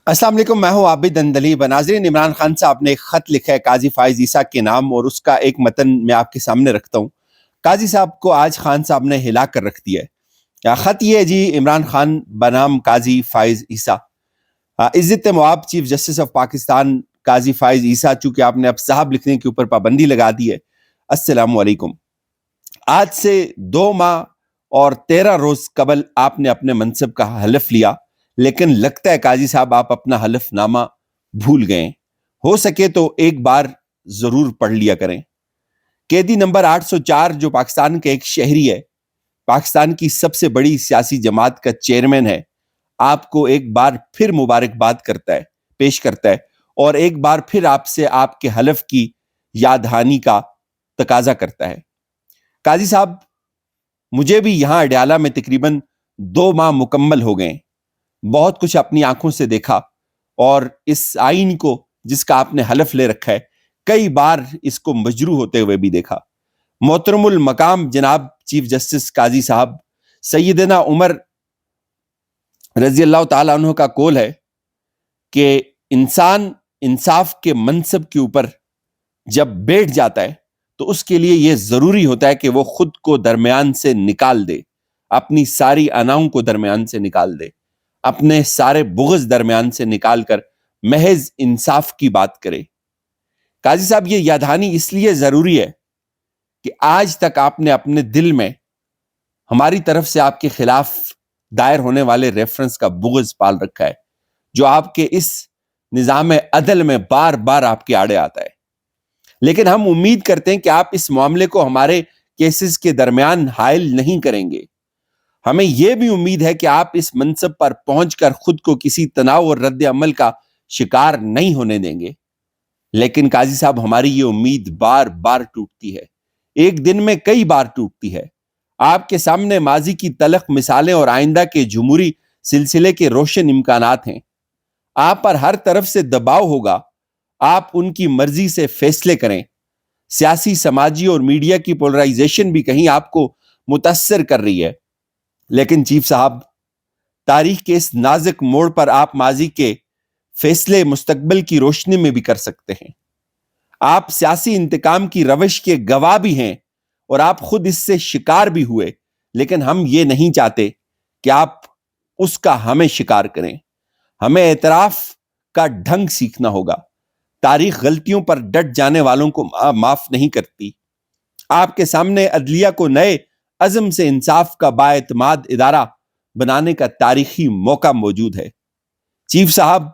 अस्सलाम वालेकुम, मैं हूं आबिद अंदली। नाज़रीन, इमरान खान साहब ने एक ख़त लिखा है काजी फाइज ईसा के नाम और उसका एक मतन मैं आपके सामने रखता हूं। काजी साहब को आज खान साहब ने हिला कर रख दिया है। ख़त ये है जी, इमरान खान बनाम काजी फाइज ईसा। इज़्ज़त मआब चीफ जस्टिस ऑफ पाकिस्तान काजी फाइज ईसा, चूंकि आपने अब साहब लिखने के ऊपर पाबंदी लगा दी है। अस्सलाम वालेकुम। आज से 2 माह और 13 रोज कबल आपने अपने मनसब का हलफ लिया, लेकिन लगता है काजी साहब आप अपना हलफनामा भूल गए। हो सके तो एक बार जरूर पढ़ लिया करें। कैदी नंबर 804 जो पाकिस्तान के एक शहरी है, पाकिस्तान की सबसे बड़ी सियासी जमात का चेयरमैन है, आपको एक बार फिर मुबारकबाद पेश करता है और एक बार फिर आपसे आपके हलफ की याद दहानी का तकाजा करता है। काजी साहब, मुझे भी यहां अडयाला में तकरीबन 2 माह मुकम्मल हो गए। बहुत कुछ अपनी आंखों से देखा और इस आइन को जिसका आपने हलफ ले रखा है, कई बार इसको मजरू होते हुए भी देखा। मोहतरमुल मकाम जनाब चीफ जस्टिस काजी साहब सैयदना उमर रजी अल्लाह ताला अन्हु का कौल है कि इंसान इंसाफ के मनसब के ऊपर जब बैठ जाता है तो उसके लिए यह जरूरी होता है कि वो खुद को दरमियान से निकाल दे, अपनी सारी अनाओं को दरमियान से निकाल दे, अपने सारे बुग़्ज़ दरमियान से निकाल कर महज इंसाफ की बात करे। काजी साहब, ये यादहानी इसलिए जरूरी है कि आज तक आपने अपने दिल में हमारी तरफ से आपके खिलाफ दायर होने वाले रेफरेंस का बुग़्ज़ पाल रखा है, जो आपके इस निज़ाम अदल में बार बार आपके आड़े आता है। लेकिन हम उम्मीद करते हैं कि आप इस मामले को हमारे केसेस के दरमियान हायल नहीं करेंगे। हमें यह भी उम्मीद है कि आप इस मनसब पर पहुंचकर खुद को किसी तनाव और रद्द अमल का शिकार नहीं होने देंगे। लेकिन काजी साहब, हमारी ये उम्मीद बार बार टूटती है, एक दिन में कई बार टूटती है। आपके सामने माजी की तलख मिसालें और आइंदा के जमहूरी सिलसिले के रोशन इम्कानात हैं। आप पर हर तरफ से दबाव होगा, आप उनकी मर्जी से फैसले करें। सियासी, समाजी और मीडिया की पोलराइजेशन भी कहीं आपको मुतासर कर रही है। लेकिन चीफ साहब, तारीख के इस नाजुक मोड़ पर आप माजी के फैसले मुस्तकबिल की रोशनी में भी कर सकते हैं। आप सियासी इंतकाम की रविश के गवाह भी हैं और आप खुद इससे शिकार भी हुए, लेकिन हम ये नहीं चाहते कि आप उसका हमें शिकार करें। हमें एतराफ का ढंग सीखना होगा। तारीख गलतियों पर डट जाने वालों को माफ नहीं करती। आपके सामने अदलिया को नए अज़म से इंसाफ का बाएतमाद इदारा बनाने का तारीखी मौका मौजूद है। चीफ साहब,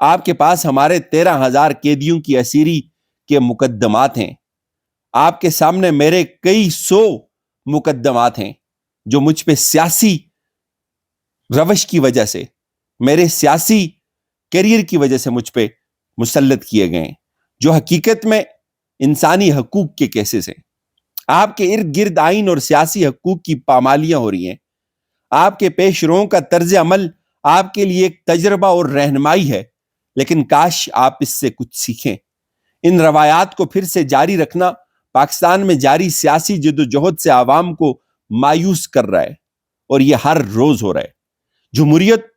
आपके पास हमारे 13,000 कैदियों की असीरी के मुकद्दमात हैं। आपके सामने मेरे कई 100 मुकद्दमात हैं जो मुझ पे सियासी रवश की वजह से, मेरे सियासी करियर की वजह से मुझ पे मुसल्लत किए गए हैं, जो हकीकत में इंसानी हकूक के केसेस हैं। आपके इर्द गिर्द आइन और सियासी हकूक की पामालियां हो रही हैं। आपके पेशरों का तर्ज अमल आपके लिए एक तजर्बा और रहनुमाई है, लेकिन काश आप इससे कुछ सीखें। इन रवायात को फिर से जारी रखना पाकिस्तान में जारी सियासी जद्दोजहद से आवाम को मायूस कर रहा है और यह हर रोज हो रहा है। जमहूरियत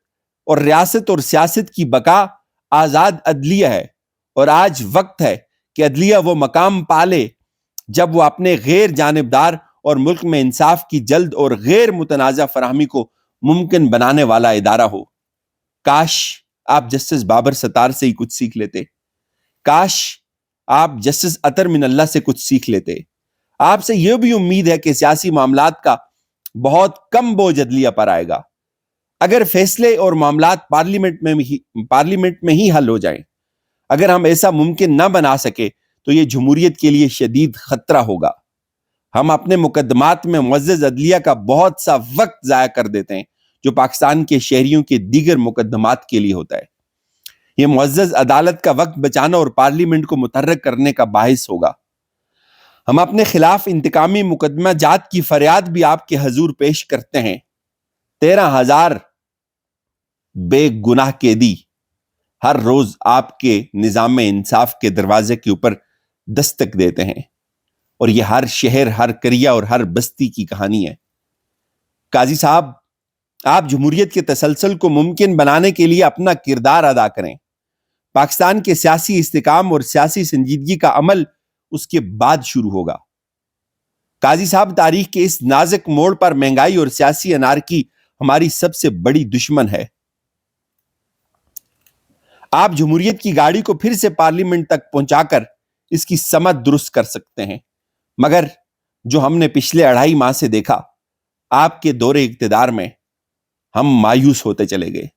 और रियासत और सियासत की बका आजाद अदलिया है और आज वक्त है कि अदलिया वो मकाम पाले जब वो अपने गैर जानिबदार और मुल्क में इंसाफ की जल्द और गैर मुतनाज़ा फराहमी को मुमकिन बनाने वाला इदारा हो। काश आप जस्टिस बाबर सत्तार से ही कुछ सीख लेते। काश आप जस्टिस अतर मिनल्ला से कुछ सीख लेते। आपसे यह भी उम्मीद है कि सियासी मामलात का बहुत कम बोझ अदलिया पर आएगा अगर फैसले और मामलात पार्लियामेंट में ही हल हो जाएं। अगर हम ऐसा मुमकिन ना बना सके तो यह जमहूरियत के लिए शदीद खतरा होगा। हम अपने मुकदमात में मुअज़्ज़ज़ अदलिया का बहुत सा वक्त जाया कर देते हैं जो पाकिस्तान के शहरियों के दीगर मुकदमात के लिए होता है। यह मुअज़्ज़ज़ अदालत का वक्त बचाना और पार्लियामेंट को मुतहर्रिक करने का बाहिस होगा। हम अपने खिलाफ इंतकामी मुकदमा जात की फरियाद भी आपके हजूर पेश करते हैं। 13,000 बेगुनाह कैदी हर रोज आपके निजाम इंसाफ के दरवाजे के ऊपर दस्तक देते हैं और यह हर शहर, हर करिया और हर बस्ती की कहानी है। काजी साहब, آپ جمہوریت کے تسلسل کو ممکن بنانے کے لیے اپنا کردار ادا کریں۔ پاکستان کے سیاسی استحکام اور سیاسی سنجیدگی کا عمل اس کے بعد شروع ہوگا۔ قاضی صاحب، تاریخ کے اس نازک موڑ پر مہنگائی اور سیاسی انارکی ہماری سب سے بڑی دشمن ہے۔ آپ جمہوریت کی گاڑی کو پھر سے پارلیمنٹ تک پہنچا کر اس کی سمت درست کر سکتے ہیں، مگر جو ہم نے پچھلے 2.5 ماہ سے دیکھا، آپ کے دور اقتدار میں ہم مایوس ہوتے چلے گئے۔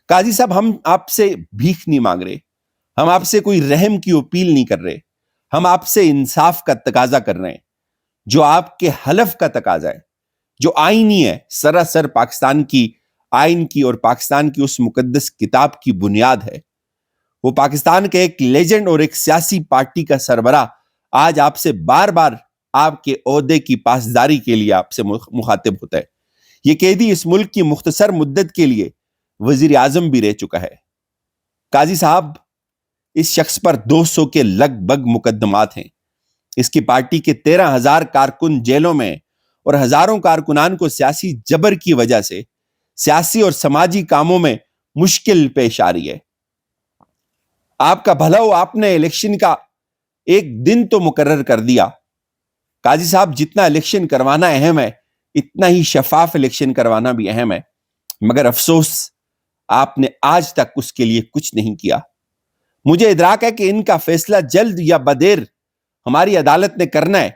قاضی صاحب، ہم آپ سے بھیک نہیں مانگ رہے، ہم آپ سے کوئی رحم کی اپیل نہیں کر رہے، ہم آپ سے انصاف کا تقاضا کر رہے ہیں، جو آپ کے حلف کا تقاضا ہے، جو آئینی ہے، سراسر پاکستان کی آئین کی اور پاکستان کی اس مقدس کتاب کی بنیاد ہے۔ وہ پاکستان کے ایک لیجنڈ اور ایک سیاسی پارٹی کا سربراہ آج آپ سے بار بار آپ کے عہدے کی پاسداری کے لیے آپ سے مخاطب ہوتا ہے۔ یہ قیدی اس ملک کی مختصر مدت کے لیے وزیر اعظم بھی رہ چکا ہے۔ قاضی صاحب، اس شخص پر 200 کے لگ بھگ مقدمات ہیں۔ اس کی پارٹی کے 13,000 کارکن جیلوں میں اور ہزاروں کارکنان کو سیاسی جبر کی وجہ سے سیاسی اور سماجی کاموں میں مشکل پیش آ رہی ہے۔ آپ کا بھلا ہو، آپ نے الیکشن کا ایک دن تو مقرر کر دیا۔ قاضی صاحب، جتنا الیکشن کروانا اہم ہے، اتنا ہی شفاف الیکشن کروانا بھی اہم ہے، مگر افسوس آپ نے آج تک اس کے لیے کچھ نہیں کیا۔ مجھے ادراک ہے کہ ان کا فیصلہ جلد یا بدیر ہماری عدالت نے کرنا ہے،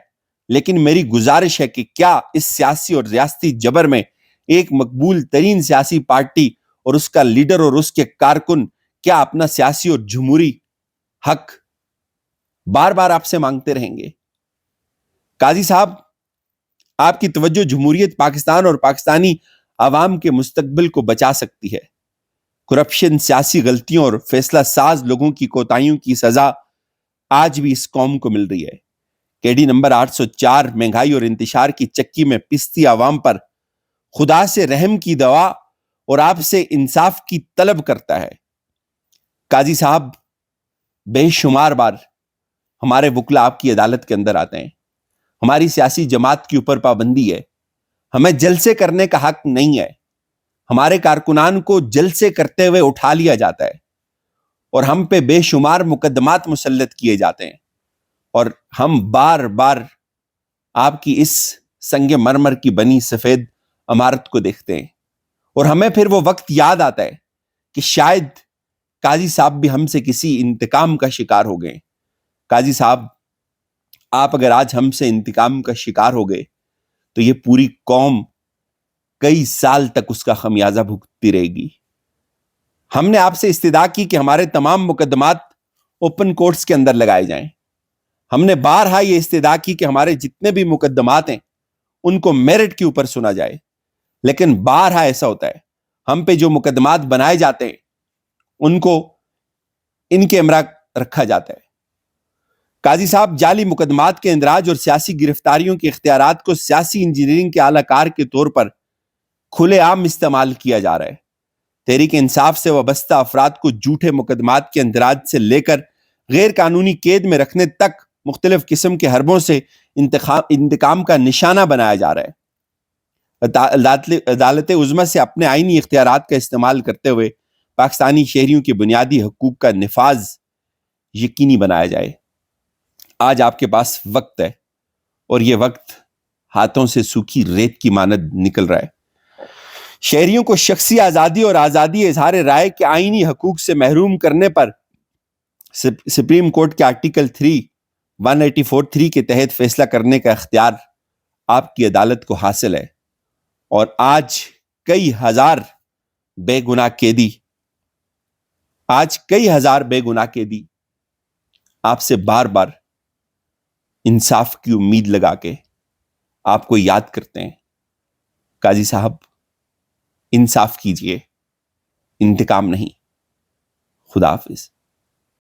لیکن میری گزارش ہے کہ کیا اس سیاسی اور ریاستی جبر میں ایک مقبول ترین سیاسی پارٹی اور اس کا لیڈر اور اس کے کارکن کیا اپنا سیاسی اور جمہوری حق بار بار آپ سے مانگتے رہیں گے؟ قاضی صاحب، آپ کی توجہ جمہوریت پاکستان اور پاکستانی عوام کے مستقبل کو بچا سکتی ہے۔ کرپشن، سیاسی غلطیوں اور فیصلہ ساز لوگوں کی کوتاہیوں کی سزا آج بھی اس قوم کو مل رہی ہے۔ کیڈی نمبر 804 مہنگائی اور انتشار کی چکی میں پستی عوام پر خدا سے رحم کی دعا اور آپ سے انصاف کی طلب کرتا ہے۔ قاضی صاحب، بے شمار بار ہمارے وکلا آپ کی عدالت کے اندر آتے ہیں، ہماری سیاسی جماعت کے اوپر پابندی ہے، ہمیں جلسے کرنے کا حق نہیں ہے، ہمارے کارکنان کو جلسے کرتے ہوئے اٹھا لیا جاتا ہے اور ہم پہ بے شمار مقدمات مسلط کیے جاتے ہیں، اور ہم بار بار آپ کی اس سنگ مرمر کی بنی سفید عمارت کو دیکھتے ہیں، اور ہمیں پھر وہ وقت یاد آتا ہے کہ شاید قاضی صاحب بھی ہم سے کسی انتقام کا شکار ہو گئے۔ قاضی صاحب، آپ اگر آج ہم سے انتقام کا شکار ہو گئے تو یہ پوری قوم کئی سال تک اس کا خمیازہ بھگتتی رہے گی۔ ہم نے آپ سے استدعا کی کہ ہمارے تمام مقدمات اوپن کورٹس کے اندر لگائے جائیں۔ ہم نے بارہا یہ استدعا کی کہ ہمارے جتنے بھی مقدمات ہیں ان کو میرٹ کے اوپر سنا جائے، لیکن بارہا ایسا ہوتا ہے، ہم پہ جو مقدمات بنائے جاتے ہیں ان کو ان کے امرا رکھا جاتا ہے۔ قاضی صاحب، جعلی مقدمات کے اندراج اور سیاسی گرفتاریوں کے اختیارات کو سیاسی انجینئرنگ کے اعلی کار کے طور پر کھلے عام استعمال کیا جا رہا ہے۔ تحریک انصاف سے وابستہ افراد کو جھوٹے مقدمات کے اندراج سے لے کر غیر قانونی قید میں رکھنے تک مختلف قسم کے حربوں سے انتقام کا نشانہ بنایا جا رہا ہے۔ عدالت عظمیٰ سے اپنے آئینی اختیارات کا استعمال کرتے ہوئے پاکستانی شہریوں کے بنیادی حقوق کا نفاذ یقینی بنایا جائے۔ آج آپ کے پاس وقت ہے، اور یہ وقت ہاتھوں سے سوکھی ریت کی مانند نکل رہا ہے۔ شہریوں کو شخصی آزادی اور آزادی اظہار رائے کے آئینی حقوق سے محروم کرنے پر سپریم کورٹ کے آرٹیکل 184(3) کے تحت فیصلہ کرنے کا اختیار آپ کی عدالت کو حاصل ہے، اور آج کئی ہزار بے گناہ قیدی آپ سے بار بار انصاف کی امید لگا کے آپ کو یاد کرتے ہیں۔ قاضی صاحب، انصاف کیجئے، انتقام نہیں۔ خدا حافظ۔